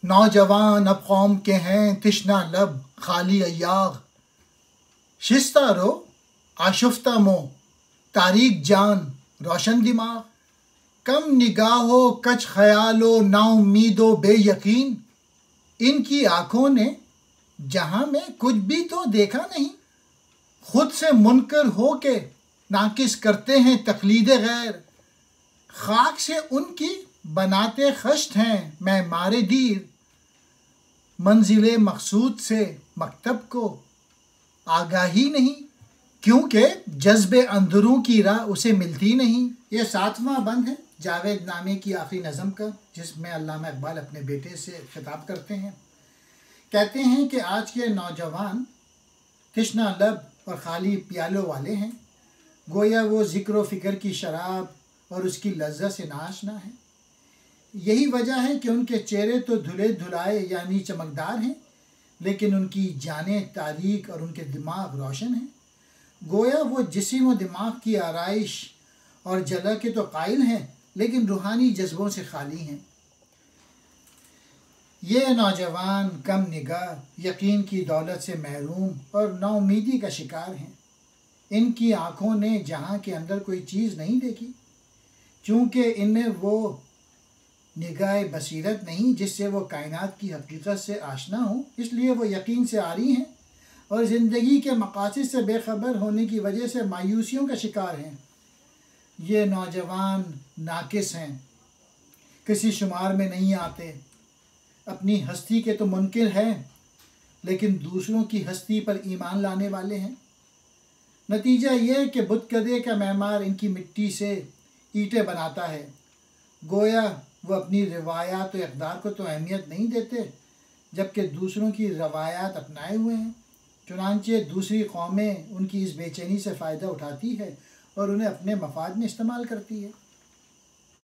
नौजवान अब कौम के हैं तिश्ना लब खाली अय्याग। शिस्ता रो आशुफ्ता मो तारीक जान रोशन दिमाग। कम निगाहो कच ख्यालो नाउम्मीदो बेयकीन। इनकी आँखों ने जहाँ में कुछ भी तो देखा नहीं। खुद से मुनकर हो के नाकिस करते हैं तकलीदे गैर। खाक से उनकी बनाते खश्त हैं मैं मारे दीर। मंजिले मकसूद से मकतब को आगाही नहीं, क्योंकि जज्बे अंदरों की राह उसे मिलती नहीं। ये 7वां बंद है जावेद नामे की आखिरी नज़म का, जिसमें अल्लामा इकबाल अपने बेटे से खिताब करते हैं। कहते हैं कि आज के नौजवान तिश्ना लब और खाली प्यालों वाले हैं। गोया वो ज़िक्र व फ़िक्र की शराब और उसकी लज्जत से नाशना है। यही वजह है कि उनके चेहरे तो धुले धुलाए यानी चमकदार हैं, लेकिन उनकी जानें तारीक और उनके दिमाग रोशन हैं। गोया वो जिस्म व दिमाग की आराइश और जला के तो कायल हैं, लेकिन रूहानी जज्बों से खाली हैं। ये नौजवान कम निगाह, यकीन की दौलत से महरूम और नाउमीदी का शिकार हैं। इनकी आँखों ने जहाँ के अंदर कोई चीज़ नहीं देखी, क्योंकि इनमें वो निगाह बसीरत नहीं जिससे वो कायनात की हकीकत से आशना हो। इसलिए वो यकीन से आरी हैं और ज़िंदगी के मकासद से बेखबर होने की वजह से मायूसियों का शिकार हैं। ये नौजवान नाकिस हैं, किसी शुमार में नहीं आते। अपनी हस्ती के तो मुनकिर हैं, लेकिन दूसरों की हस्ती पर ईमान लाने वाले हैं। नतीजा ये है कि बुतकदे का मेमार इनकी मिट्टी से ईंटें बनाता है। गोया वो अपनी रिवायात व इक़दार को तो अहमियत नहीं देते, जबकि दूसरों की रवायात अपनाए हुए हैं। चुनांचे दूसरी कौमें उनकी इस बेचैनी से फ़ायदा उठाती है और उन्हें अपने मफाद में इस्तेमाल करती है।